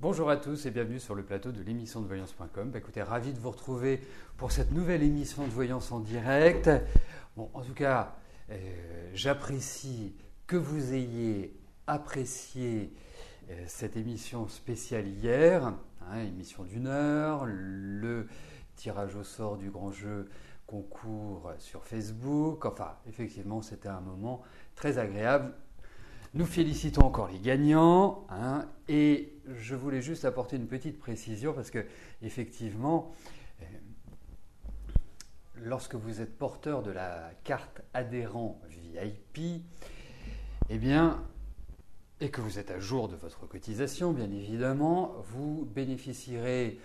Bonjour à tous et bienvenue sur le plateau de l'émission de voyance.com. Écoutez, ravi de vous retrouver pour cette nouvelle émission de voyance en direct. Bon, en tout cas, j'apprécie que vous ayez apprécié cette émission spéciale hier, émission d'1 heure, le tirage au sort du grand jeu concours sur Facebook. Enfin, effectivement, c'était un moment très agréable. Nous félicitons encore les gagnants et je voulais juste apporter une petite précision parce que effectivement, lorsque vous êtes porteur de la carte adhérent VIP, eh bien, et que vous êtes à jour de votre cotisation, bien évidemment, vous bénéficierez,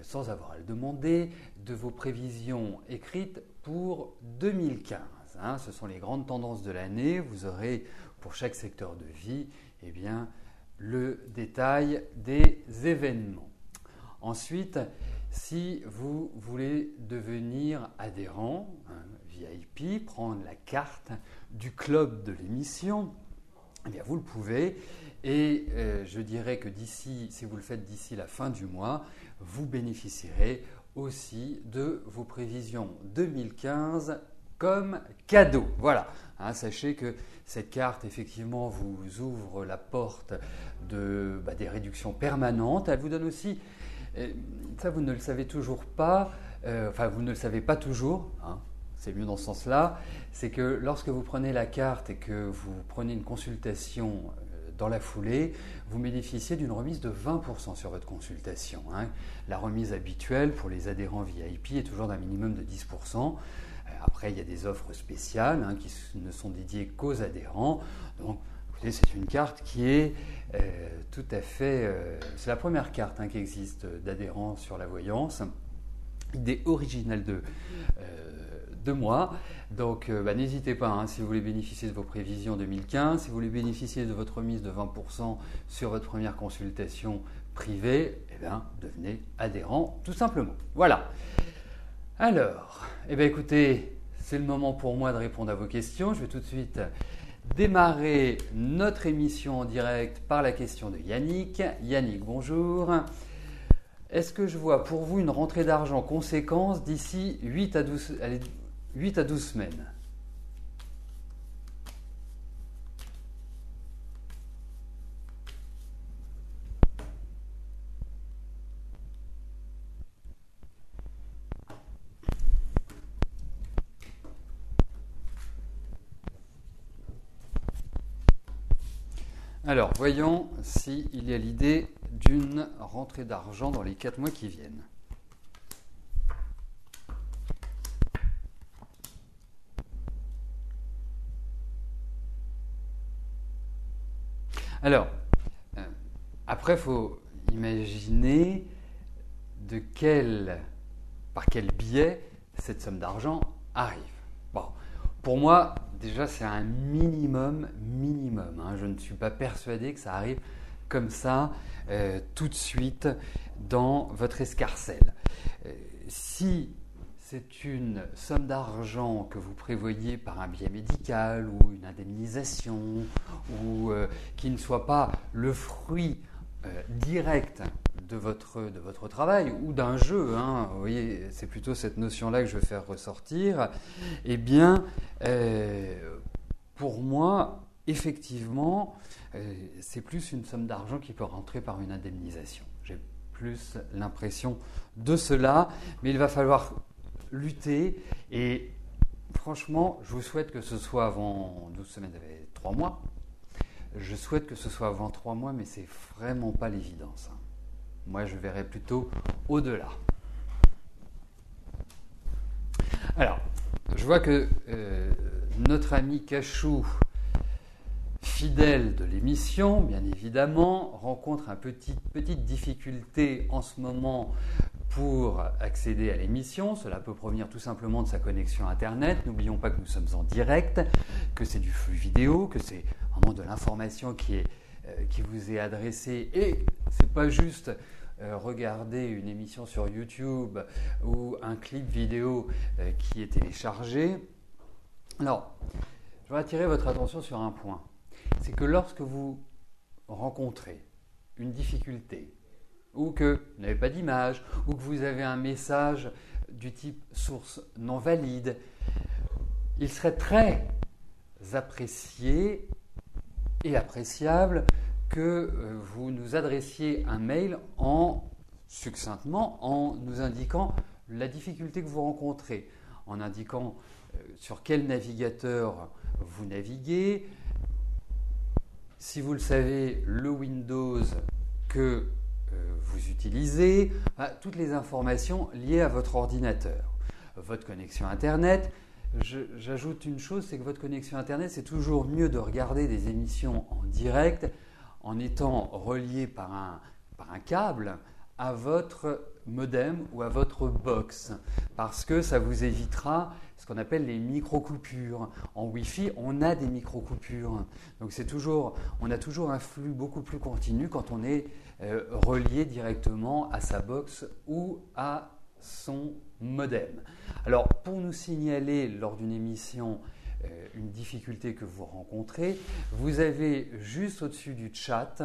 sans avoir à le demander, de vos prévisions écrites pour 2015. Ce sont les grandes tendances de l'année. Vous aurez pour chaque secteur de vie, eh bien, le détail des événements. Ensuite, si vous voulez devenir adhérent, VIP, prendre la carte du club de l'émission, eh bien, vous le pouvez. Et je dirais que si vous le faites d'ici la fin du mois, vous bénéficierez aussi de vos prévisions 2015 comme cadeau. Voilà, sachez que cette carte, effectivement, vous ouvre la porte des réductions permanentes. Elle vous donne aussi, ça vous ne le savez toujours pas, vous ne le savez pas toujours, c'est mieux dans ce sens-là, c'est que lorsque vous prenez la carte et que vous prenez une consultation dans la foulée, vous bénéficiez d'une remise de 20% sur votre consultation. La remise habituelle pour les adhérents VIP est toujours d'un minimum de 10%. Après, il y a des offres spéciales qui ne sont dédiées qu'aux adhérents. Donc, écoutez, c'est une carte qui est tout à fait... c'est la première carte qui existe d'adhérents sur la voyance. Idée originale de moi. Donc, n'hésitez pas, si vous voulez bénéficier de vos prévisions 2015, si vous voulez bénéficier de votre remise de 20% sur votre première consultation privée, devenez adhérent tout simplement. Voilà. Alors, écoutez, c'est le moment pour moi de répondre à vos questions. Je vais tout de suite démarrer notre émission en direct par la question de Yannick. Yannick, bonjour. Est-ce que je vois pour vous une rentrée d'argent conséquente d'ici 8 à 12 semaines ? Alors, voyons s'il y a l'idée d'une rentrée d'argent dans les 4 mois qui viennent. Alors, après, il faut imaginer par quel biais cette somme d'argent arrive. Bon, pour moi, déjà, c'est un minimum. Je ne suis pas persuadé que ça arrive comme ça, tout de suite, dans votre escarcelle. Si c'est une somme d'argent que vous prévoyez par un biais médical ou une indemnisation, ou qui ne soit pas le fruit direct de votre travail ou d'un jeu, vous voyez, c'est plutôt cette notion-là que je veux faire ressortir, eh bien, pour moi, effectivement, c'est plus une somme d'argent qui peut rentrer par une indemnisation. J'ai plus l'impression de cela, mais il va falloir lutter et franchement, je vous souhaite que ce soit avant 12 semaines, 3 mois. Je souhaite que ce soit avant 3 mois, mais c'est vraiment pas l'évidence. Moi, je verrais plutôt au-delà. Alors, je vois que notre ami Cachou, fidèle de l'émission, bien évidemment, rencontre une petite difficulté en ce moment pour accéder à l'émission. Cela peut provenir tout simplement de sa connexion Internet. N'oublions pas que nous sommes en direct, que c'est du flux vidéo, que c'est vraiment de l'information qui vous est adressée. Et ce n'est pas juste regarder une émission sur YouTube ou un clip vidéo qui est téléchargé. Alors, je vais attirer votre attention sur un point. C'est que lorsque vous rencontrez une difficulté ou que vous n'avez pas d'image, ou que vous avez un message du type source non valide, il serait très apprécié et appréciable que vous nous adressiez un mail succinctement en nous indiquant la difficulté que vous rencontrez, en indiquant sur quel navigateur vous naviguez, si vous le savez, le Windows que vous utilisez, toutes les informations liées à votre ordinateur, votre connexion Internet. J'ajoute une chose, c'est que votre connexion Internet, c'est toujours mieux de regarder des émissions en direct en étant relié par un câble à votre modem ou à votre box, parce que ça vous évitera ce qu'on appelle les micro-coupures. En Wi-Fi, on a des micro-coupures. Donc on a toujours un flux beaucoup plus continu quand on est relié directement à sa box ou à son modem. Alors, pour nous signaler lors d'une émission une difficulté que vous rencontrez, vous avez juste au-dessus du chat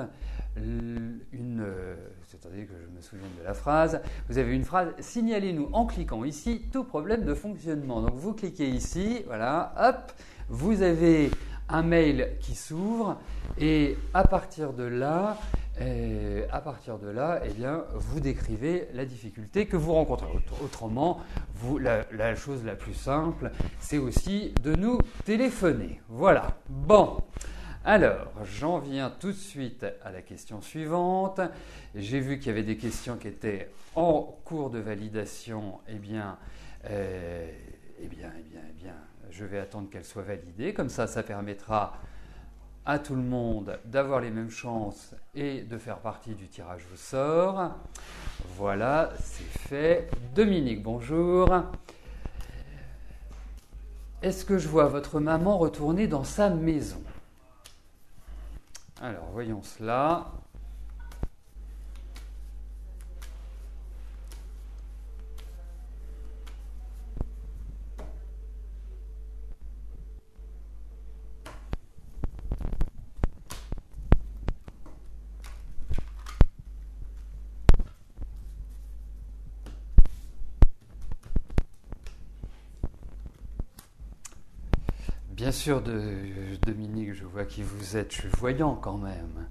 attendez que je me souvienne de la phrase, vous avez une phrase « Signalez-nous en cliquant ici tout problème de fonctionnement ». Donc vous cliquez ici, voilà, hop, vous avez un mail qui s'ouvre et à partir de là, eh bien, vous décrivez la difficulté que vous rencontrez. Autrement, la chose la plus simple, c'est aussi de nous téléphoner. Voilà. Bon. Alors, j'en viens tout de suite à la question suivante. J'ai vu qu'il y avait des questions qui étaient en cours de validation. Eh bien, je vais attendre qu'elles soient validées. Comme ça permettra à tout le monde d'avoir les mêmes chances et de faire partie du tirage au sort. Voilà, c'est fait. Dominique, bonjour. Est-ce que je vois votre maman retourner dans sa maison ? Alors, voyons cela. Bien sûr, Dominique, je vois qui vous êtes, je suis voyant quand même.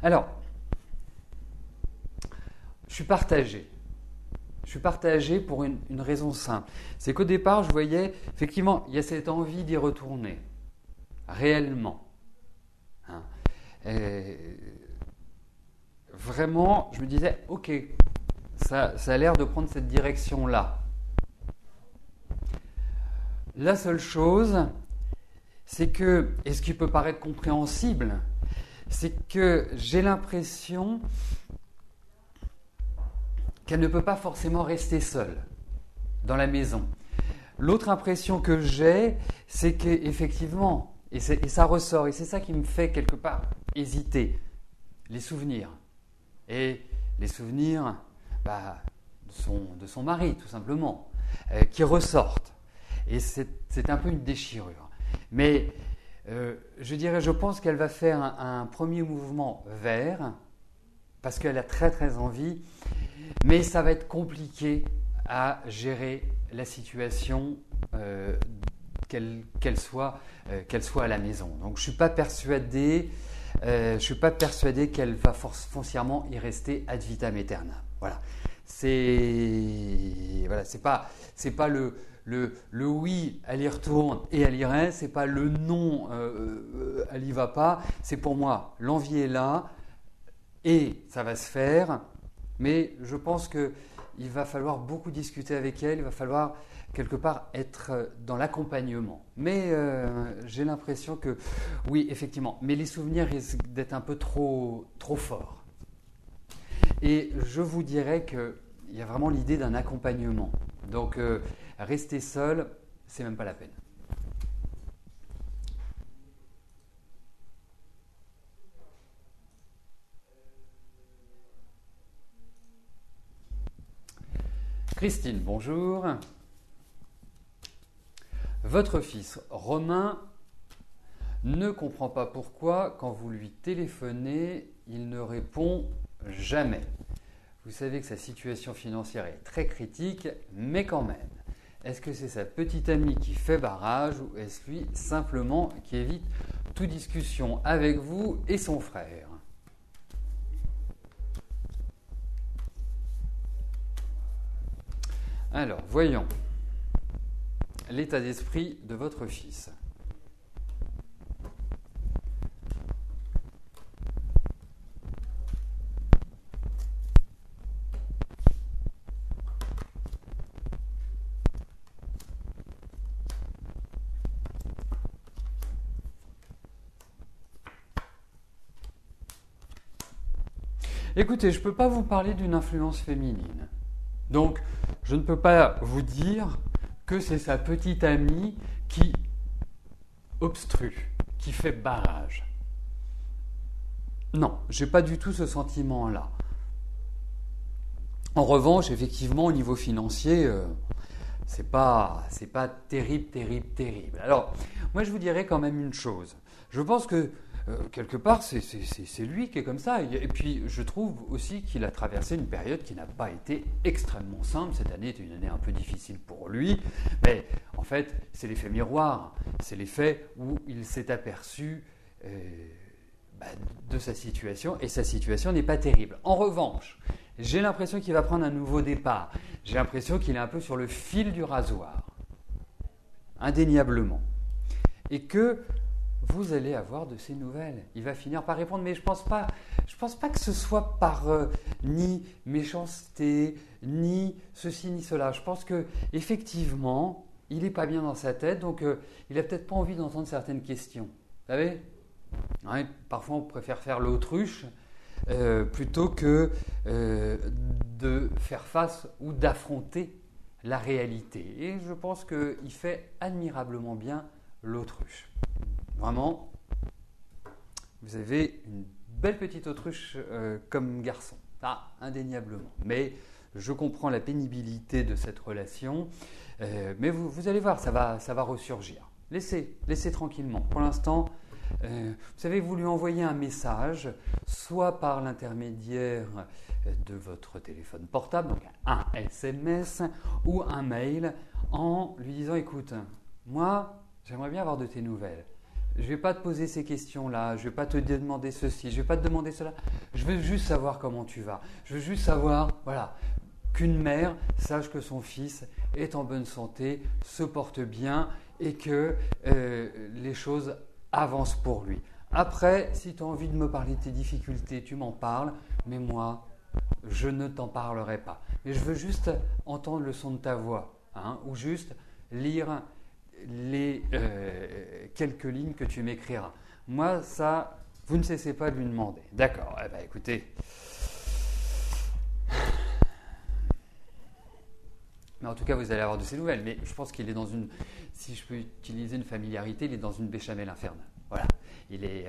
Alors, je suis partagé. Je suis partagé pour une raison simple. C'est qu'au départ, je voyais, effectivement, il y a cette envie d'y retourner, réellement. Hein. Vraiment, je me disais, ok, ça a l'air de prendre cette direction-là. La seule chose, c'est que, et ce qui peut paraître compréhensible, c'est que j'ai l'impression qu'elle ne peut pas forcément rester seule dans la maison. L'autre impression que j'ai, c'est qu'effectivement, et ça ressort, et c'est ça qui me fait quelque part hésiter, les souvenirs. Et les souvenirs de son mari, tout simplement, qui ressortent. Et c'est un peu une déchirure. Mais je pense qu'elle va faire un premier mouvement vers, parce qu'elle a très très envie, mais ça va être compliqué à gérer la situation, qu'elle soit à la maison. Donc je ne suis pas persuadé, qu'elle va foncièrement y rester ad vitam aeternam. Voilà. C'est pas le oui, elle y retourne et elle y reste. C'est pas le non, elle y va pas. C'est pour moi, l'envie est là et ça va se faire. Mais je pense qu'il va falloir beaucoup discuter avec elle. Il va falloir quelque part être dans l'accompagnement. Mais j'ai l'impression que, oui, effectivement, mais les souvenirs risquent d'être un peu trop forts. Et je vous dirais qu'il y a vraiment l'idée d'un accompagnement. Donc, rester seul, c'est même pas la peine. Christine, bonjour. Votre fils Romain ne comprend pas pourquoi, quand vous lui téléphonez, il ne répond jamais. Vous savez que sa situation financière est très critique, mais quand même. Est-ce que c'est sa petite amie qui fait barrage ou est-ce lui simplement qui évite toute discussion avec vous et son frère? Alors, voyons l'état d'esprit de votre fils. Écoutez, je ne peux pas vous parler d'une influence féminine. Donc, je ne peux pas vous dire que c'est sa petite amie qui obstrue, qui fait barrage. Non, je n'ai pas du tout ce sentiment-là. En revanche, effectivement, au niveau financier, c'est pas terrible. Alors, moi, je vous dirais quand même une chose. Je pense que quelque part, c'est lui qui est comme ça. Et puis, je trouve aussi qu'il a traversé une période qui n'a pas été extrêmement simple. Cette année était une année un peu difficile pour lui. Mais en fait, c'est l'effet miroir. C'est l'effet où il s'est aperçu de sa situation. Et sa situation n'est pas terrible. En revanche, j'ai l'impression qu'il va prendre un nouveau départ. J'ai l'impression qu'il est un peu sur le fil du rasoir. Indéniablement. Et que vous allez avoir de ces nouvelles. Il va finir par répondre, mais je pense pas que ce soit par ni méchanceté, ni ceci, ni cela. Je pense que effectivement, il n'est pas bien dans sa tête, donc il n'a peut-être pas envie d'entendre certaines questions. Vous savez, ouais, parfois on préfère faire l'autruche plutôt que de faire face ou d'affronter la réalité. Et je pense qu'il fait admirablement bien l'autruche. Vraiment, vous avez une belle petite autruche comme garçon, indéniablement. Mais je comprends la pénibilité de cette relation, mais vous allez voir, ça va ressurgir. Laissez tranquillement. Pour l'instant, vous savez, vous lui envoyez un message, soit par l'intermédiaire de votre téléphone portable, donc un SMS ou un mail, en lui disant « Écoute, moi, j'aimerais bien avoir de tes nouvelles. Je ne vais pas te poser ces questions-là, je ne vais pas te demander ceci, je ne vais pas te demander cela. Je veux juste savoir comment tu vas. Je veux juste savoir, voilà, qu'une mère sache que son fils est en bonne santé, se porte bien et que les choses avancent pour lui. Après, si tu as envie de me parler de tes difficultés, tu m'en parles, mais moi, je ne t'en parlerai pas. Mais je veux juste entendre le son de ta voix, ou juste lire les quelques lignes que tu m'écriras. Moi, ça, vous ne cessez pas de lui demander. D'accord, eh bien écoutez. Mais en tout cas, vous allez avoir de ces nouvelles. Mais je pense qu'il est dans une, si je peux utiliser une familiarité, il est dans une béchamel infernale. Voilà. Il est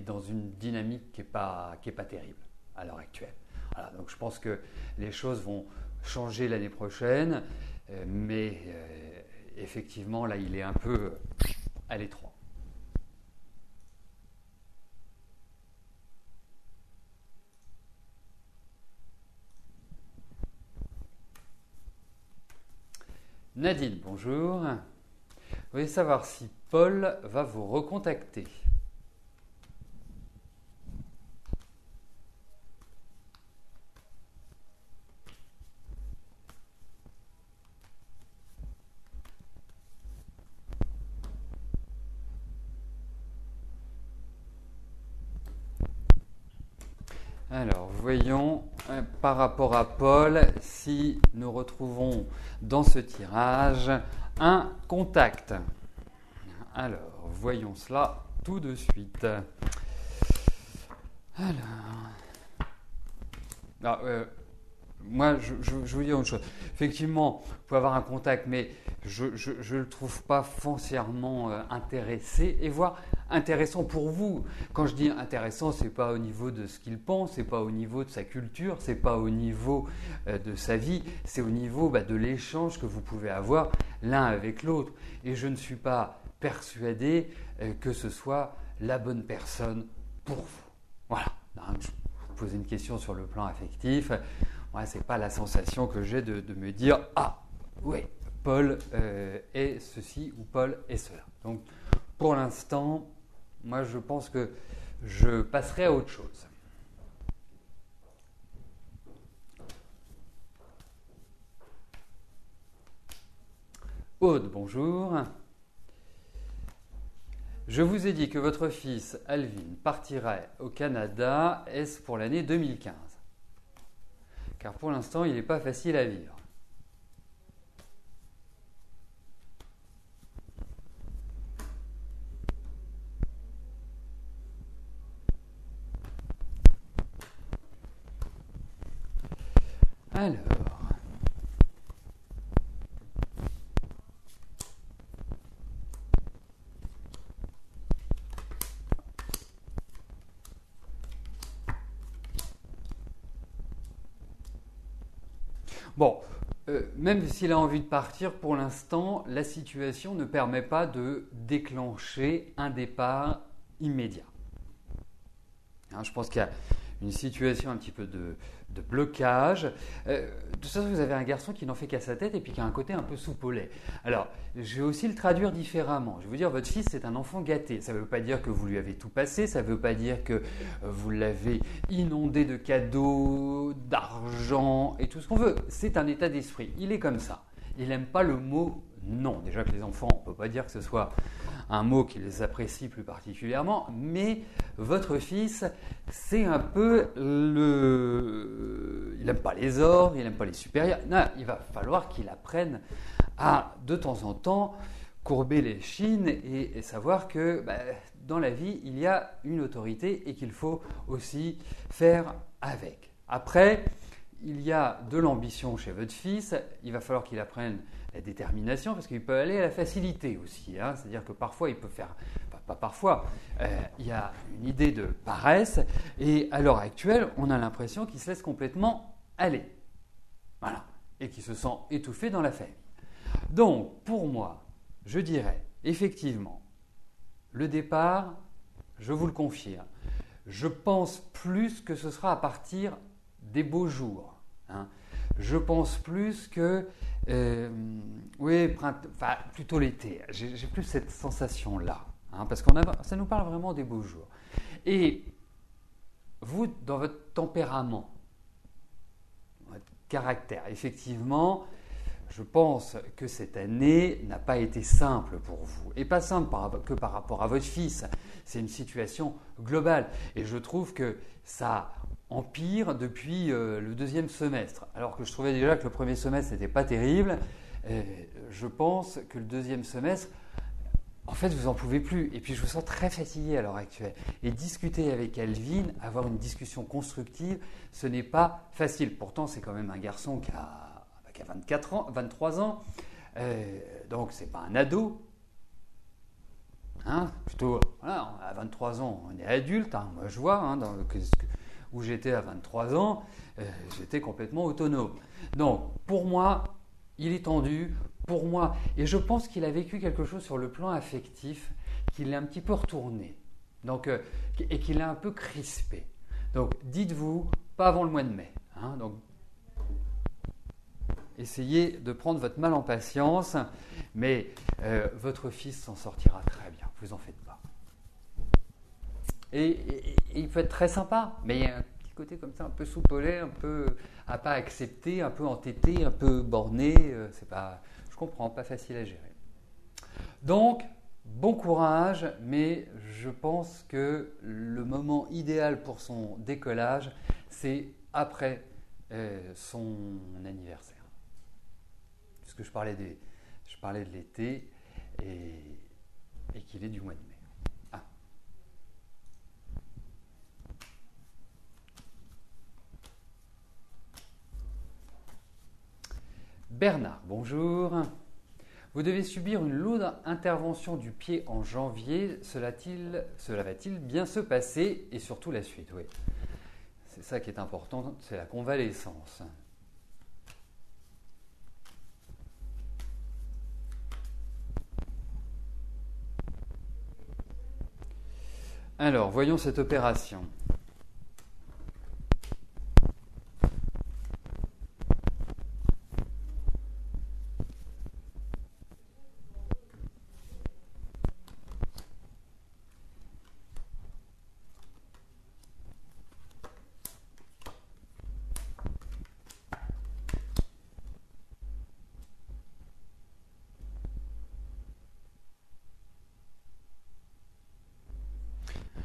dans une dynamique qui est pas terrible à l'heure actuelle. Voilà, donc je pense que les choses vont changer l'année prochaine. Mais effectivement, là, il est un peu à l'étroit. Nadine, bonjour. Vous voulez savoir si Paul va vous recontacter. Alors, voyons par rapport à Paul si nous retrouvons dans ce tirage un contact. Alors, voyons cela tout de suite. Alors, moi, je vous dis autre chose. Effectivement, vous pouvez avoir un contact, mais je ne le trouve pas foncièrement intéressé, et voire intéressant pour vous. Quand je dis intéressant, ce n'est pas au niveau de ce qu'il pense, ce n'est pas au niveau de sa culture, ce n'est pas au niveau de sa vie, c'est au niveau de l'échange que vous pouvez avoir l'un avec l'autre. Et je ne suis pas persuadé que ce soit la bonne personne pour vous. Voilà. Donc, je vous pose une question sur le plan affectif. Moi, ce n'est pas la sensation que j'ai de me dire « Ah, oui, Paul est ceci ou Paul est cela ». Donc, pour l'instant, moi, je pense que je passerai à autre chose. Aude, bonjour. Je vous ai dit que votre fils Alvin partirait au Canada. Est-ce pour l'année 2015 ? Car pour l'instant, il n'est pas facile à vivre. Alors, bon, même s'il a envie de partir, pour l'instant, la situation ne permet pas de déclencher un départ immédiat. Hein, je pense qu'il y a une situation un petit peu de blocage. De toute façon, vous avez un garçon qui n'en fait qu'à sa tête et puis qui a un côté un peu soupe au lait. Alors, je vais aussi le traduire différemment. Je vais vous dire, votre fils, c'est un enfant gâté. Ça ne veut pas dire que vous lui avez tout passé, ça ne veut pas dire que vous l'avez inondé de cadeaux, d'argent et tout ce qu'on veut. C'est un état d'esprit. Il est comme ça. Il n'aime pas le mot non. Déjà que les enfants, on ne peut pas dire que ce soit un mot qui les apprécie plus particulièrement, mais votre fils, c'est un peu le... Il n'aime pas les ordres, il n'aime pas les supérieurs. Non, il va falloir qu'il apprenne à, de temps en temps, courber les chines et savoir que dans la vie, il y a une autorité et qu'il faut aussi faire avec. Après, il y a de l'ambition chez votre fils, il va falloir qu'il apprenne la détermination, parce qu'il peut aller à la facilité aussi. Hein. C'est-à-dire que parfois, il peut faire, enfin, pas parfois, il y a une idée de paresse, et à l'heure actuelle, on a l'impression qu'il se laisse complètement aller. Voilà. Et qu'il se sent étouffé dans la famille. Donc, pour moi, je dirais, effectivement, le départ, je vous le confirme, je pense plus que ce sera à partir des beaux jours. Hein. Je pense plus que, oui, enfin, plutôt l'été. J'ai plus cette sensation-là, hein, parce que ça nous parle vraiment des beaux jours. Et vous, dans votre tempérament, votre caractère, effectivement, je pense que cette année n'a pas été simple pour vous. Et pas simple que par rapport à votre fils. C'est une situation globale. Et je trouve que ça empire depuis le deuxième semestre. Alors que je trouvais déjà que le premier semestre n'était pas terrible. Je pense que le deuxième semestre, en fait, vous n'en pouvez plus. Et puis, je vous sens très fatigué à l'heure actuelle. Et discuter avec Alvin, avoir une discussion constructive, ce n'est pas facile. Pourtant, c'est quand même un garçon qui a 24 ans, 23 ans, donc c'est pas un ado, hein, plutôt, voilà, à 23 ans on est adulte, hein, moi je vois, hein, où j'étais à 23 ans, j'étais complètement autonome. Donc pour moi, il est tendu, pour moi, et je pense qu'il a vécu quelque chose sur le plan affectif, qu'il est un petit peu retourné, donc, et qu'il est un peu crispé. Donc dites-vous, pas avant le mois de mai, hein, donc essayez de prendre votre mal en patience, mais votre fils s'en sortira très bien, vous en faites pas. Et il peut être très sympa, mais il y a un petit côté comme ça, un peu soupe au lait, un peu à pas accepter, un peu entêté, un peu borné, c'est pas, je comprends, pas facile à gérer. Donc, bon courage, mais je pense que le moment idéal pour son décollage, c'est après son anniversaire. Puisque je parlais de l'été et qu'il est du mois de mai. Ah. Bernard, bonjour. Vous devez subir une lourde intervention du pied en janvier. Cela va-t-il bien se passer et surtout la suite? Oui, c'est ça qui est important, c'est la convalescence. Alors, voyons cette opération.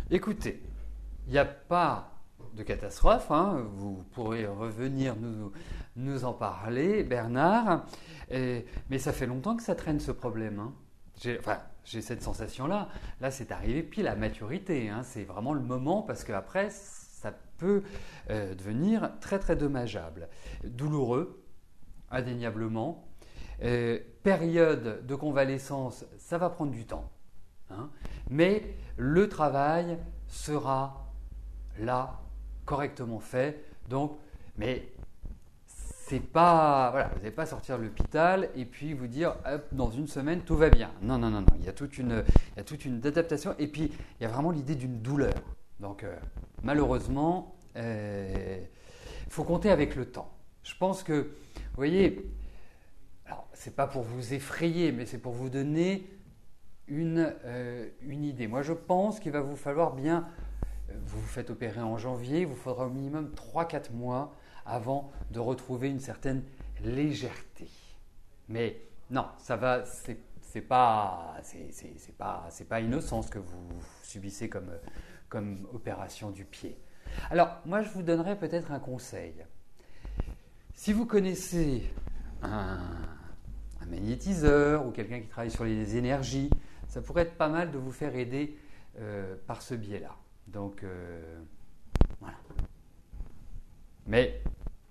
Écoutez, il n'y a pas de catastrophe, hein, vous pourrez revenir nous en parler, Bernard, mais ça fait longtemps que ça traîne ce problème. Hein. J'ai cette sensation-là. Là, c'est arrivé pile à maturité. Hein. C'est vraiment le moment parce qu'après, ça peut devenir très très dommageable. Douloureux, indéniablement. Période de convalescence, ça va prendre du temps. Hein. Mais le travail sera là, correctement fait. Donc, mais c'est pas, voilà, vous n'allez pas sortir de l'hôpital et puis vous dire, hop, dans une semaine, tout va bien. Non, non, non, non. Il y a toute une adaptation et puis il y a vraiment l'idée d'une douleur. Donc, malheureusement, il faut compter avec le temps. Je pense que, vous voyez, alors, c'est pas pour vous effrayer, mais c'est pour vous donner une idée. Moi, je pense qu'il va vous falloir bien, vous vous faites opérer en janvier, il vous faudra au minimum 3-4 mois avant de retrouver une certaine légèreté. Mais non, ça va, c'est pas innocent ce que vous subissez comme opération du pied. Alors, moi, je vous donnerais peut-être un conseil. Si vous connaissez un magnétiseur ou quelqu'un qui travaille sur les énergies, ça pourrait être pas mal de vous faire aider par ce biais-là. Donc, voilà. Mais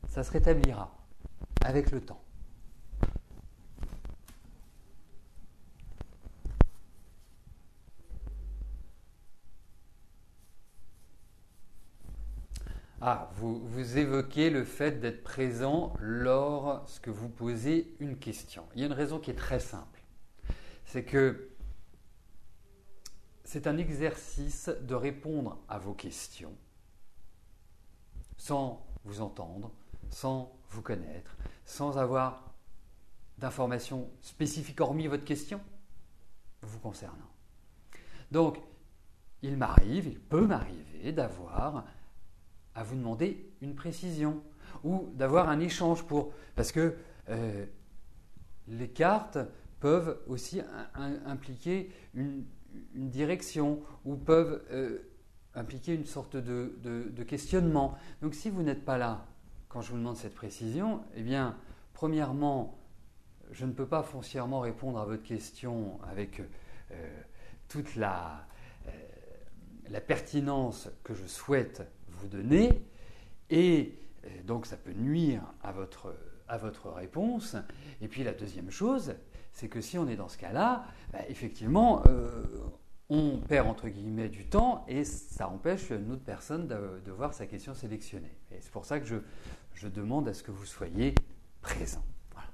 ça se rétablira avec le temps. Ah, vous évoquez le fait d'être présent lorsque vous posez une question. Il y a une raison qui est très simple. C'est que c'est un exercice de répondre à vos questions sans vous entendre, sans vous connaître, sans avoir d'informations spécifiques hormis votre question vous concernant. Donc, il peut m'arriver d'avoir à vous demander une précision ou d'avoir un échange parce que les cartes peuvent aussi impliquer une direction ou peuvent impliquer une sorte de questionnement. Donc si vous n'êtes pas là quand je vous demande cette précision, eh bien, premièrement, je ne peux pas foncièrement répondre à votre question avec toute la pertinence que je souhaite vous donner, et donc ça peut nuire à votre réponse. Et puis la deuxième chose, c'est que si on est dans ce cas-là, effectivement, on perd entre guillemets du temps et ça empêche une autre personne de voir sa question sélectionnée. Et c'est pour ça que je demande à ce que vous soyez présent. Voilà.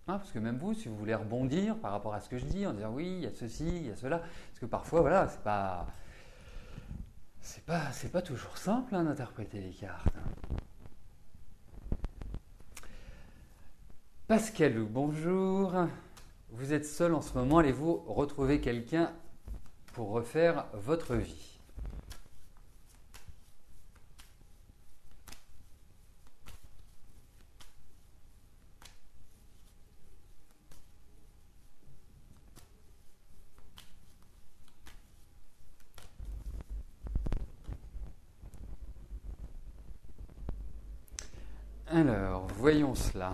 Parce que même vous, si vous voulez rebondir par rapport à ce que je dis, en disant oui, il y a ceci, il y a cela, parce que parfois, voilà, c'est pas toujours simple d'interpréter les cartes. Pascal, bonjour. Vous êtes seul en ce moment, allez-vous retrouver quelqu'un pour refaire votre vie? Alors, voyons cela.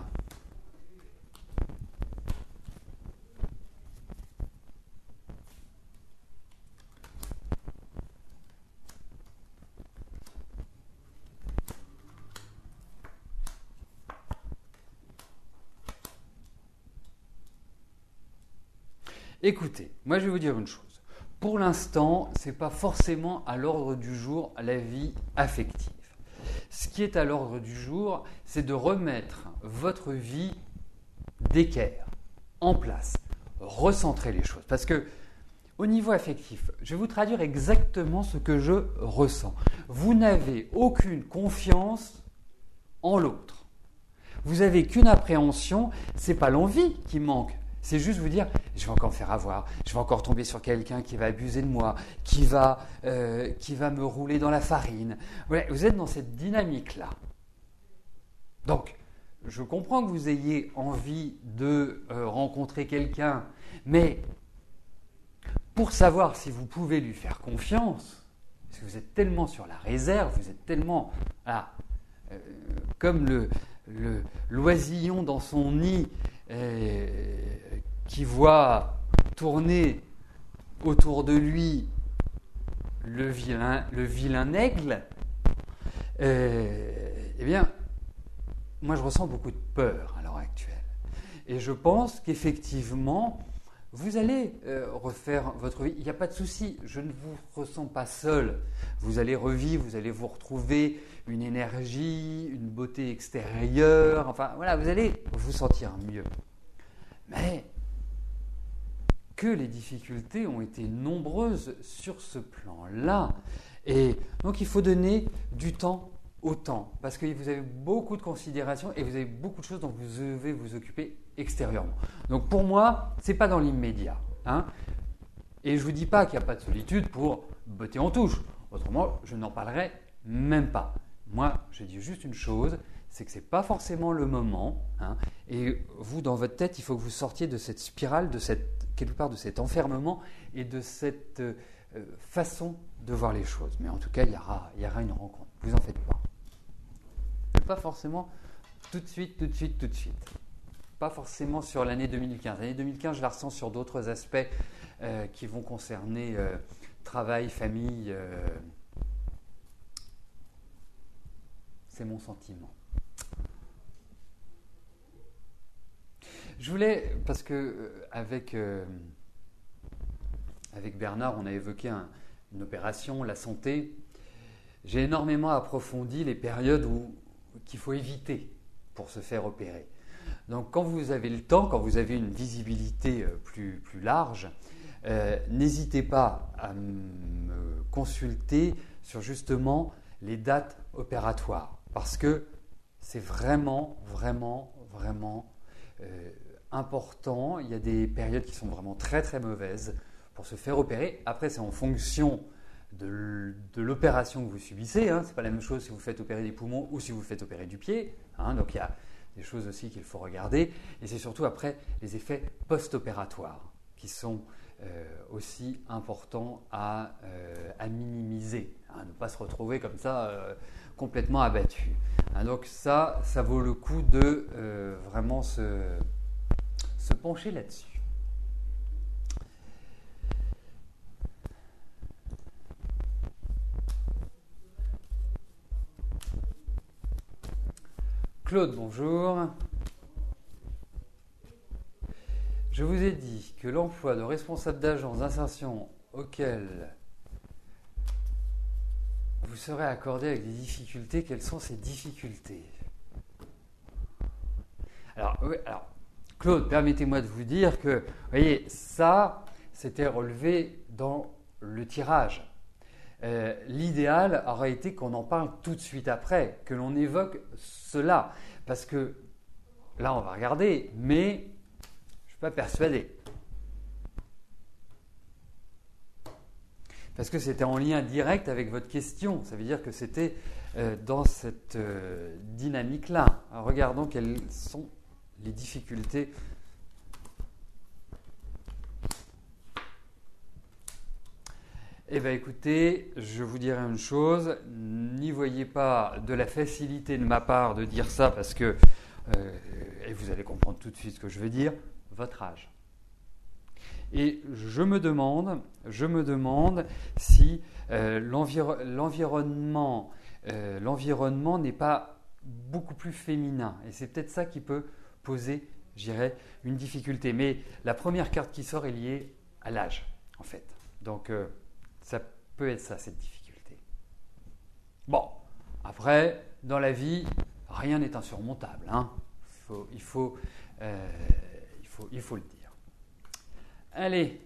Écoutez, moi je vais vous dire une chose. Pour l'instant, ce n'est pas forcément à l'ordre du jour la vie affective. Ce qui est à l'ordre du jour, c'est de remettre votre vie d'équerre en place, recentrer les choses. Parce que au niveau affectif, je vais vous traduire exactement ce que je ressens. Vous n'avez aucune confiance en l'autre. Vous n'avez qu'une appréhension, ce n'est pas l'envie qui manque. C'est juste vous dire, je vais encore me faire avoir, je vais encore tomber sur quelqu'un qui va abuser de moi, qui va me rouler dans la farine. Ouais, vous êtes dans cette dynamique-là. Donc, je comprends que vous ayez envie de rencontrer quelqu'un, mais pour savoir si vous pouvez lui faire confiance, parce que vous êtes tellement sur la réserve, vous êtes tellement comme l'oisillon dans son nid qui voit tourner autour de lui le vilain aigle, eh bien, moi je ressens beaucoup de peur à l'heure actuelle. Et je pense qu'effectivement, vous allez refaire votre vie. Il n'y a pas de souci, je ne vous ressens pas seul. Vous allez revivre, vous allez vous retrouver une énergie, une beauté extérieure. Enfin, voilà, vous allez vous sentir mieux. Mais que les difficultés ont été nombreuses sur ce plan-là. Et donc, il faut donner du temps au temps. Parce que vous avez beaucoup de considérations et vous avez beaucoup de choses dont vous devez vous occuper extérieurement. Donc pour moi, ce n'est pas dans l'immédiat. Et je ne vous dis pas qu'il n'y a pas de solitude pour botter en touche. Autrement, je n'en parlerai même pas. Moi, je dis juste une chose, c'est que ce n'est pas forcément le moment. Et vous, dans votre tête, il faut que vous sortiez de cette spirale, quelque part de cet enfermement et de cette façon de voir les choses. Mais en tout cas, il y aura une rencontre. Vous en faites pas. Pas forcément tout de suite. Pas forcément sur l'année 2015. L'année 2015, je la ressens sur d'autres aspects qui vont concerner travail, famille. C'est mon sentiment. Je voulais, parce que avec Bernard, on a évoqué une opération, la santé. J'ai énormément approfondi les périodes qu'il faut éviter pour se faire opérer. Donc quand vous avez le temps, quand vous avez une visibilité plus large, n'hésitez pas à me consulter sur justement les dates opératoires parce que c'est vraiment important. Il y a des périodes qui sont vraiment très très mauvaises pour se faire opérer. Après, c'est en fonction de l'opération que vous subissez. Ce n'est pas la même chose si vous faites opérer des poumons ou si vous faites opérer du pied. Donc il y a des choses aussi qu'il faut regarder. Et c'est surtout après les effets post-opératoires qui sont aussi importants à minimiser. Ne pas se retrouver comme ça complètement abattu. Donc ça vaut le coup de vraiment se pencher là-dessus. Claude, bonjour. Je vous ai dit que l'emploi de responsable d'agence d'insertion auquel vous serez accordé avec des difficultés, quelles sont ces difficultés ? Alors, Claude, permettez-moi de vous dire que, vous voyez, ça, c'était relevé dans le tirage. L'idéal aurait été qu'on en parle tout de suite après, que l'on évoque cela. Parce que là, on va regarder, mais je ne suis pas persuadé. Parce que c'était en lien direct avec votre question. Ça veut dire que c'était dans cette dynamique-là. Alors, regardons quelles sont les difficultés. Eh bien écoutez, je vous dirai une chose, n'y voyez pas de la facilité de ma part de dire ça parce que, et vous allez comprendre tout de suite ce que je veux dire, votre âge. Et je me demande si l'environnement n'est pas beaucoup plus féminin. Et c'est peut-être ça qui peut poser je dirais, une difficulté. Mais la première carte qui sort est liée à l'âge, en fait. Donc, ça peut être ça, cette difficulté. Bon, après, dans la vie, rien n'est insurmontable. Hein. Il faut le dire. Allez,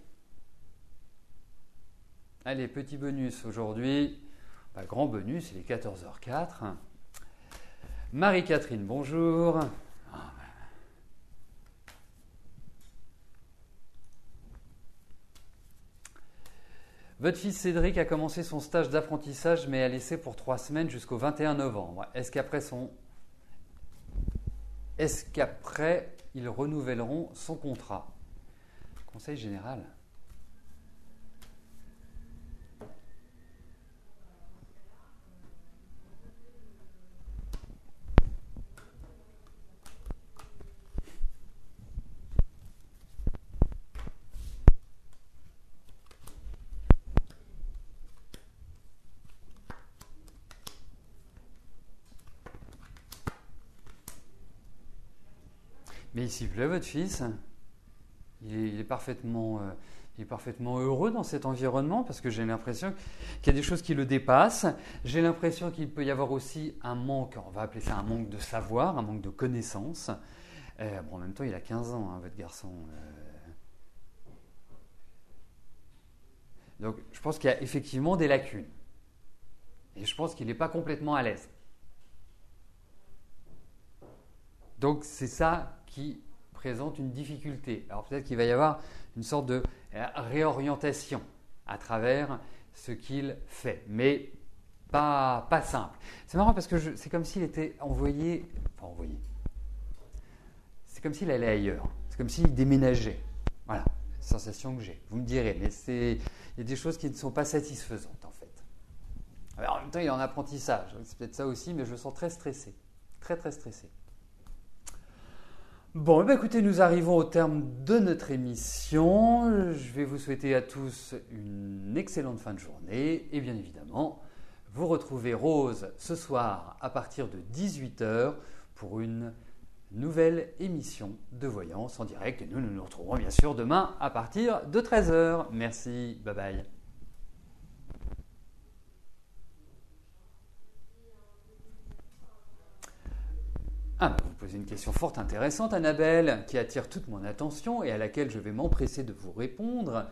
petit bonus aujourd'hui. Grand bonus, il est 14h04. Marie-Catherine, bonjour. Votre fils Cédric a commencé son stage d'apprentissage mais a laissé pour 3 semaines jusqu'au 21 novembre. Est-ce qu'après ils renouvelleront son contrat? Conseil général. Mais il s'y plaît, votre fils. Il est parfaitement heureux dans cet environnement parce que j'ai l'impression qu'il y a des choses qui le dépassent. J'ai l'impression qu'il peut y avoir aussi un manque, on va appeler ça un manque de savoir, un manque de connaissances. En même temps, il a 15 ans, hein, votre garçon. Donc, je pense qu'il y a effectivement des lacunes. Et je pense qu'il n'est pas complètement à l'aise. Donc, c'est ça qui présente une difficulté. Alors peut-être qu'il va y avoir une sorte de réorientation à travers ce qu'il fait, mais pas simple. C'est marrant parce que c'est comme s'il était envoyé. C'est comme s'il allait ailleurs. C'est comme s'il déménageait. Voilà, la sensation que j'ai. Vous me direz, mais il y a des choses qui ne sont pas satisfaisantes en fait. Alors, en même temps, il est en apprentissage. C'est peut-être ça aussi, mais je le sens très stressé. Très très stressé. Bon, écoutez, nous arrivons au terme de notre émission. Je vais vous souhaiter à tous une excellente fin de journée. Et bien évidemment, vous retrouvez Rose ce soir à partir de 18h pour une nouvelle émission de Voyance en direct. Et nous nous retrouverons bien sûr demain à partir de 13h. Merci, bye bye. Vous posez une question fort intéressante, Annabelle, qui attire toute mon attention et à laquelle je vais m'empresser de vous répondre.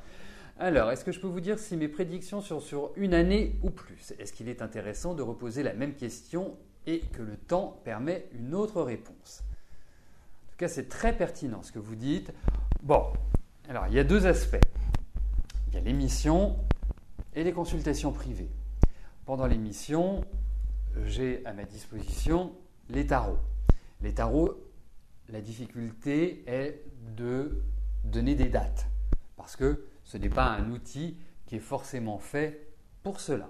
Alors, est-ce que je peux vous dire si mes prédictions sont sur une année ou plus? Est-ce qu'il est intéressant de reposer la même question et que le temps permet une autre réponse? En tout cas, c'est très pertinent ce que vous dites. Bon, alors il y a deux aspects. Il y a l'émission et les consultations privées. Pendant l'émission, j'ai à ma disposition les tarots. Les tarots, la difficulté est de donner des dates parce que ce n'est pas un outil qui est forcément fait pour cela.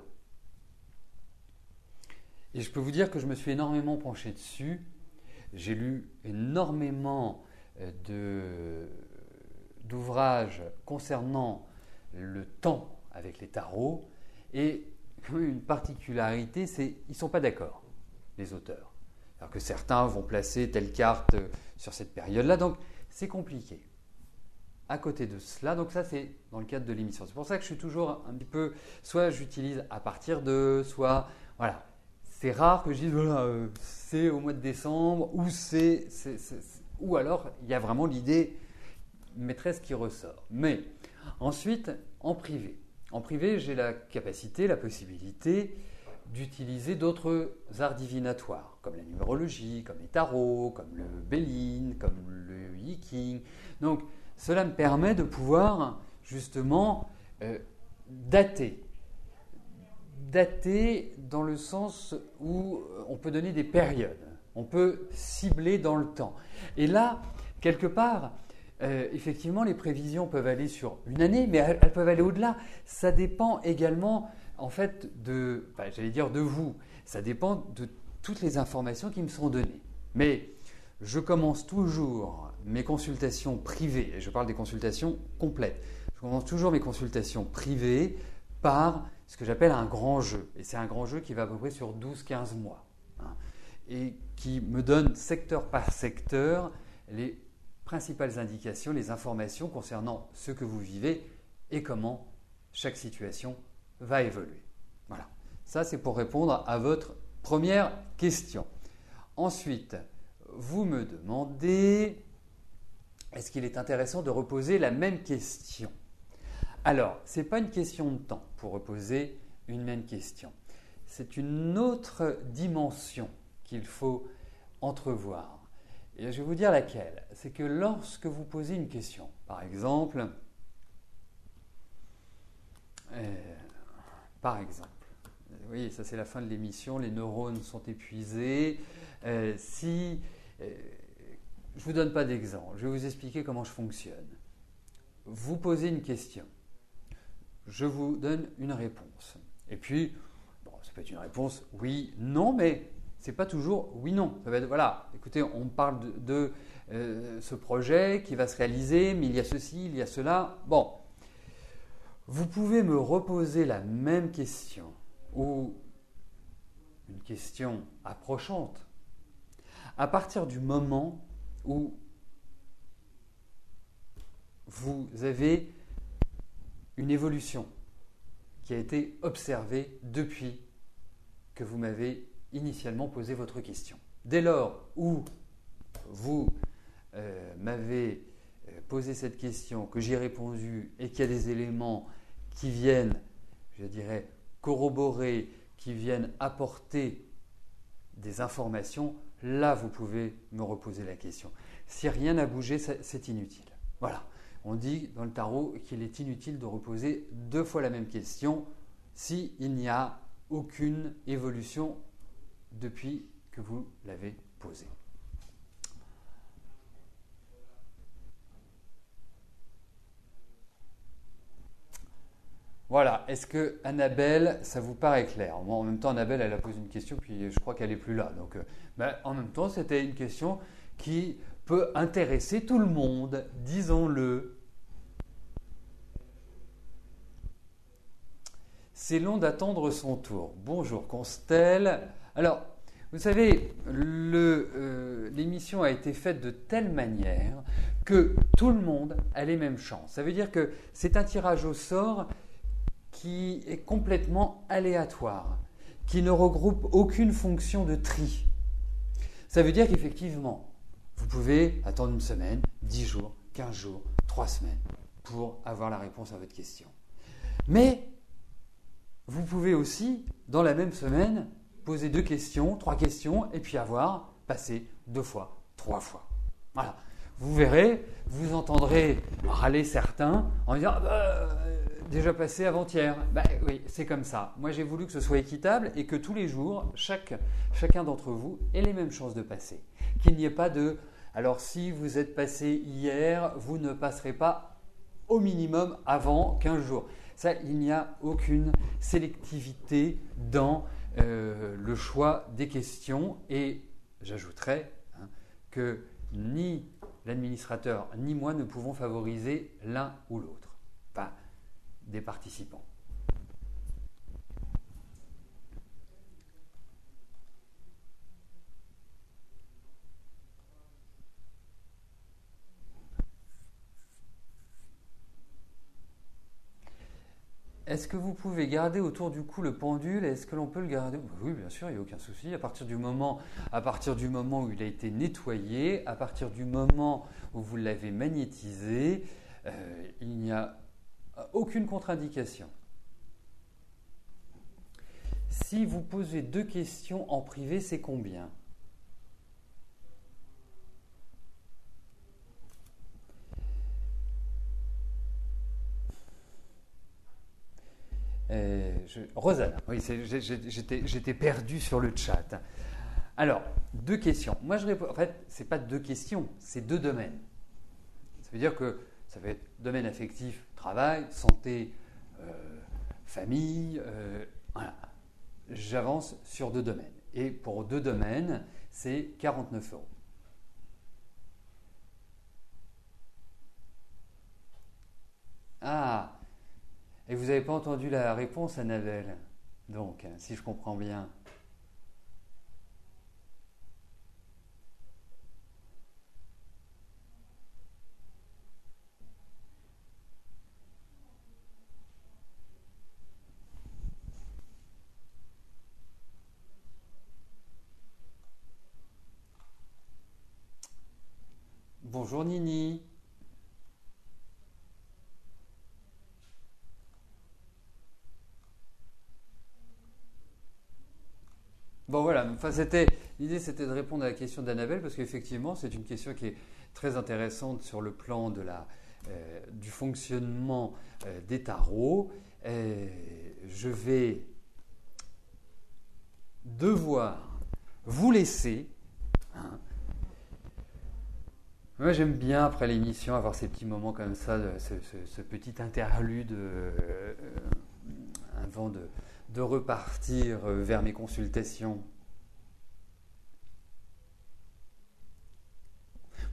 Et je peux vous dire que je me suis énormément penché dessus. J'ai lu énormément d'ouvrages concernant le temps avec les tarots et une particularité, c'est qu'ils ne sont pas d'accord, les auteurs. Alors que certains vont placer telle carte sur cette période-là, donc c'est compliqué. À côté de cela, donc ça c'est dans le cadre de l'émission. C'est pour ça que je suis toujours un petit peu, soit j'utilise à partir de, soit voilà. C'est rare que je dise voilà, c'est au mois de décembre ou alors il y a vraiment l'idée maîtresse qui ressort. Mais ensuite, en privé, j'ai la capacité, la possibilité d'utiliser d'autres arts divinatoires, comme la numérologie, comme les tarots, comme le Béline, comme le Yiking. Donc, cela me permet de pouvoir justement dater dans le sens où on peut donner des périodes, on peut cibler dans le temps. Et là, quelque part, effectivement, les prévisions peuvent aller sur une année, mais elles peuvent aller au-delà. Ça dépend également en fait de vous, ça dépend de toutes les informations qui me sont données. Mais je commence toujours mes consultations privées, et je parle des consultations complètes, je commence toujours mes consultations privées par ce que j'appelle un grand jeu. Et c'est un grand jeu qui va à peu près sur 12-15 mois, hein, et qui me donne secteur par secteur les principales indications, les informations concernant ce que vous vivez et comment chaque situation va évoluer. Voilà, ça c'est pour répondre à votre première question. Ensuite, vous me demandez, est-ce qu'il est intéressant de reposer la même question? Alors, ce n'est pas une question de temps pour reposer une même question. C'est une autre dimension qu'il faut entrevoir. Et je vais vous dire laquelle. C'est que lorsque vous posez une question, par exemple, oui, ça c'est la fin de l'émission, les neurones sont épuisés. Je ne vous donne pas d'exemple, je vais vous expliquer comment je fonctionne. Vous posez une question, je vous donne une réponse. Et puis, bon, ça peut être une réponse oui, non, mais ce n'est pas toujours oui, non. Ça va être, voilà, écoutez, on parle de ce projet qui va se réaliser, mais il y a ceci, il y a cela. Bon, vous pouvez me reposer la même question ou une question approchante à partir du moment où vous avez une évolution qui a été observée depuis que vous m'avez initialement posé votre question. Dès lors où vous m'avez posé cette question, que j'y ai répondu et qu'il y a des éléments qui viennent, je dirais, corroborer, qui viennent apporter des informations, là vous pouvez me reposer la question. Si rien n'a bougé, c'est inutile. Voilà. On dit dans le tarot qu'il est inutile de reposer 2 fois la même question s'il n'y a aucune évolution depuis que vous l'avez posée. Voilà, est-ce que Annabelle, ça vous paraît clair? Moi, en même temps, Annabelle, elle a posé une question, puis je crois qu'elle n'est plus là. Donc, en même temps, c'était une question qui peut intéresser tout le monde, disons-le. C'est long d'attendre son tour. Bonjour Constelle. Alors, vous savez, l'émission a été faite de telle manière que tout le monde a les mêmes chances. Ça veut dire que c'est un tirage au sort qui est complètement aléatoire, qui ne regroupe aucune fonction de tri. Ça veut dire qu'effectivement, vous pouvez attendre une semaine, 10 jours, 15 jours, 3 semaines pour avoir la réponse à votre question. Mais vous pouvez aussi, dans la même semaine, poser 2 questions, 3 questions, et puis avoir passé 2 fois, 3 fois. Voilà. Vous verrez, vous entendrez râler certains en disant déjà passé avant-hier. Oui, c'est comme ça. Moi, j'ai voulu que ce soit équitable et que tous les jours, chacun d'entre vous ait les mêmes chances de passer. Qu'il n'y ait pas de alors si vous êtes passé hier, vous ne passerez pas au minimum avant 15 jours. Ça, il n'y a aucune sélectivité dans le choix des questions et j'ajouterais que ni l'administrateur ni moi ne pouvons favoriser l'un ou l'autre, enfin des participants. Est-ce que vous pouvez garder autour du cou le pendule? Est-ce que l'on peut le garder? Oui, bien sûr, il n'y a aucun souci. À partir du moment où il a été nettoyé, à partir du moment où vous l'avez magnétisé, il n'y a aucune contre-indication. Si vous posez 2 questions en privé, c'est combien? Rosanna, oui, j'étais perdu sur le chat. Alors, 2 questions. Moi, je réponds. En fait, ce n'est pas 2 questions, c'est 2 domaines. Ça veut dire que ça va être domaine affectif, travail, santé, famille. Voilà. J'avance sur 2 domaines. Et pour 2 domaines, c'est 49 €. Ah! Et vous n'avez pas entendu la réponse, Annabelle, donc, si je comprends bien. Bonjour Nini. Bon voilà, enfin, l'idée c'était de répondre à la question d'Annabelle parce qu'effectivement c'est une question qui est très intéressante sur le plan du fonctionnement des tarots. Je vais devoir vous laisser. Hein. Moi j'aime bien après l'émission avoir ces petits moments comme ça, ce petit interlude avant de repartir vers mes consultations.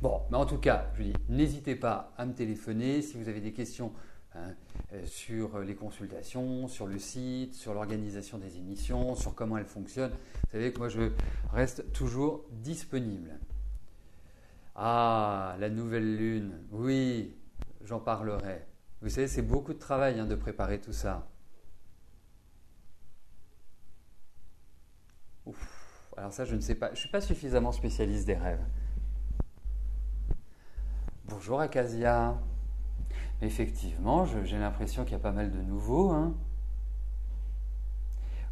Bon, mais en tout cas, je dis, n'hésitez pas à me téléphoner si vous avez des questions sur les consultations, sur le site, sur l'organisation des émissions, sur comment elles fonctionnent. Vous savez que moi, je reste toujours disponible. Ah, la nouvelle lune, oui, j'en parlerai. Vous savez, c'est beaucoup de travail de préparer tout ça. Ouf, alors ça, je ne sais pas. Je ne suis pas suffisamment spécialiste des rêves. Bonjour Acasia. Effectivement, j'ai l'impression qu'il y a pas mal de nouveaux. Hein.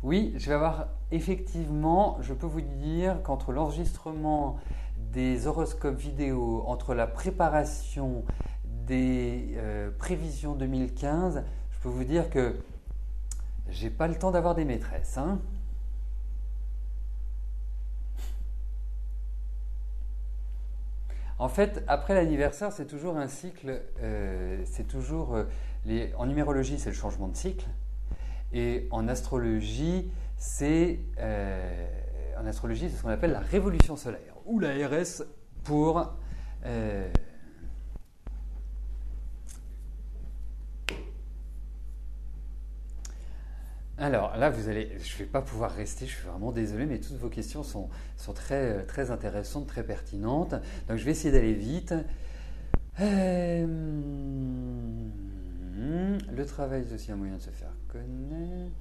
Oui, je vais avoir effectivement, je peux vous dire qu'entre l'enregistrement des horoscopes vidéo, entre la préparation des prévisions 2015, je peux vous dire que j'ai pas le temps d'avoir des maîtresses. Hein. En fait, après l'anniversaire, c'est toujours un cycle, en numérologie, c'est le changement de cycle, et en astrologie, c'est ce qu'on appelle la révolution solaire, ou la RS pour... Alors là, je ne vais pas pouvoir rester, je suis vraiment désolé, mais toutes vos questions sont très, très intéressantes, très pertinentes. Donc je vais essayer d'aller vite. Le travail est aussi un moyen de se faire connaître.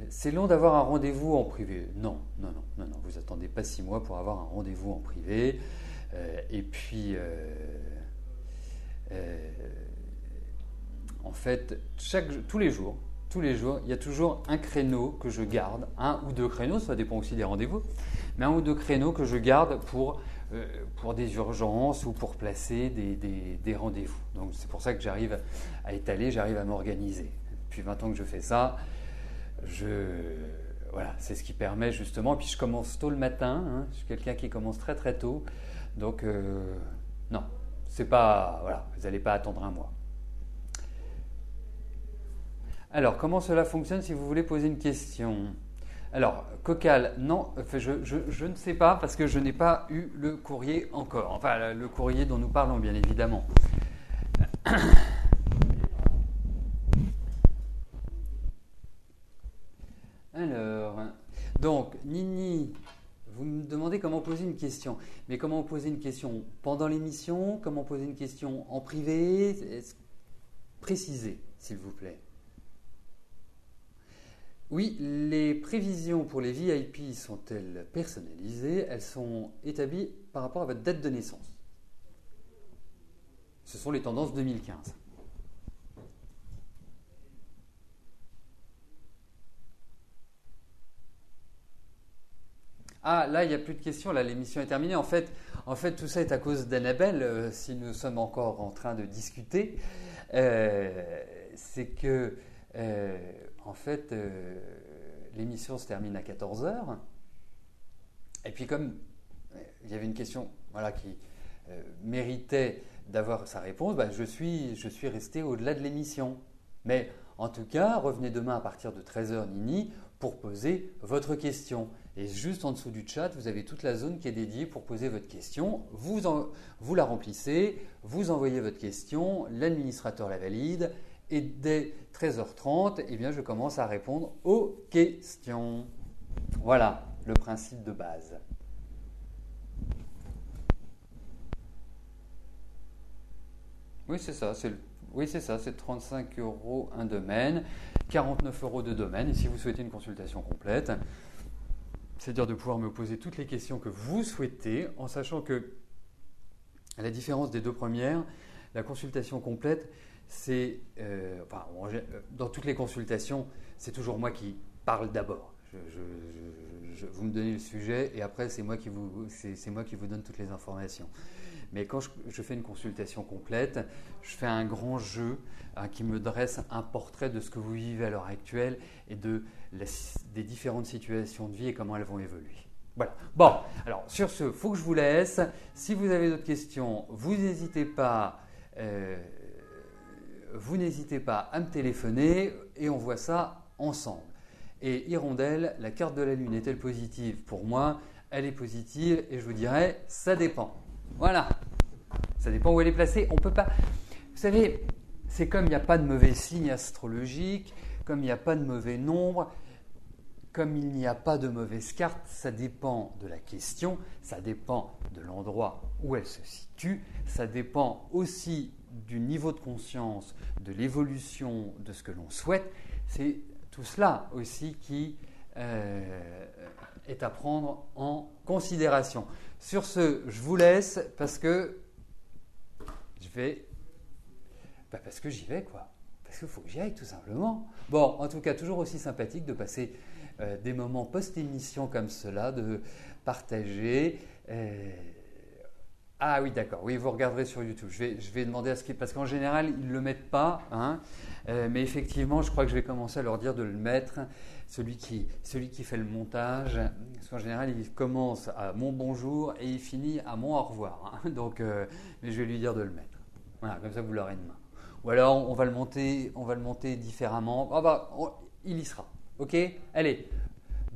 C'est long d'avoir un rendez-vous en privé. Non, vous attendez pas 6 mois pour avoir un rendez-vous en privé. Et puis, en fait, tous les jours, il y a toujours un créneau que je garde, 1 ou 2 créneaux, ça dépend aussi des rendez-vous, mais 1 ou 2 créneaux que je garde pour des urgences ou pour placer des rendez-vous. Donc c'est pour ça que j'arrive à étaler, j'arrive à m'organiser. Depuis 20 ans que je fais ça, voilà, c'est ce qui permet justement. Et puis je commence tôt le matin, hein, je suis quelqu'un qui commence très très tôt, donc non, c'est pas, voilà, vous n'allez pas attendre un mois. Alors, comment cela fonctionne si vous voulez poser une question? Alors, Cocal, non, je ne sais pas parce que je n'ai pas eu le courrier encore. Enfin, le courrier dont nous parlons, bien évidemment. Alors, donc, Nini, vous me demandez comment poser une question. Mais comment poser une question pendant l'émission? Comment poser une question en privé? Précisez, s'il vous plaît. Oui, les prévisions pour les VIP sont-elles personnalisées? Elles sont établies par rapport à votre date de naissance. Ce sont les tendances 2015. Ah, là, il n'y a plus de questions. Là, l'émission est terminée. En fait, tout ça est à cause d'Annabelle, si nous sommes encore en train de discuter. C'est que... en fait, l'émission se termine à 14 h. Et puis comme il y avait une question qui méritait d'avoir sa réponse, je suis resté au-delà de l'émission. Mais en tout cas, revenez demain à partir de 13 h, Nini, pour poser votre question. Et juste en dessous du chat, vous avez toute la zone qui est dédiée pour poser votre question. Vous la remplissez, vous envoyez votre question, l'administrateur la valide. Et dès 13 h 30, je commence à répondre aux questions. Voilà le principe de base. Oui, c'est ça. C'est 35 € un domaine, 49 € de domaine. Et si vous souhaitez une consultation complète, c'est-à-dire de pouvoir me poser toutes les questions que vous souhaitez, en sachant que À la différence des deux premières, la consultation complète, c'est, dans toutes les consultations, c'est toujours moi qui parle d'abord. Vous me donnez le sujet et après c'est moi qui vous donne toutes les informations. Mais quand je fais une consultation complète, je fais un grand jeu qui me dresse un portrait de ce que vous vivez à l'heure actuelle et des différentes situations de vie et comment elles vont évoluer. Voilà. Bon, alors sur ce, il faut que je vous laisse. Si vous avez d'autres questions, vous n'hésitez pas à me téléphoner et on voit ça ensemble. Et Hirondelle, la carte de la Lune est-elle positive? Pour moi, elle est positive et je vous dirais, ça dépend. Voilà. Ça dépend où elle est placée. On peut pas. Vous savez, c'est comme il n'y a pas de mauvais signe astrologique, comme il n'y a pas de mauvais nombre, comme il n'y a pas de mauvaise carte, ça dépend de la question, ça dépend de l'endroit où elle se situe, ça dépend aussi du niveau de conscience, de l'évolution de ce que l'on souhaite. C'est tout cela aussi qui est à prendre en considération. Sur ce, je vous laisse parce que parce que j'y vais, quoi. Parce qu'il faut que j'y aille, tout simplement. Bon, en tout cas, toujours aussi sympathique de passer des moments post-émission comme cela, de partager. Ah oui, d'accord. Oui, vous regarderez sur YouTube. Je vais demander à ce parce qu'en général, ils ne le mettent pas. Hein. Mais effectivement, je crois que je vais commencer à leur dire de le mettre. Celui qui fait le montage, parce qu'en général, il commence à mon bonjour et il finit à mon au revoir. Hein. Donc, mais je vais lui dire de le mettre. Voilà, comme ça, vous l'aurez demain. Ou alors, on va le monter différemment. Il y sera. Ok ? Allez,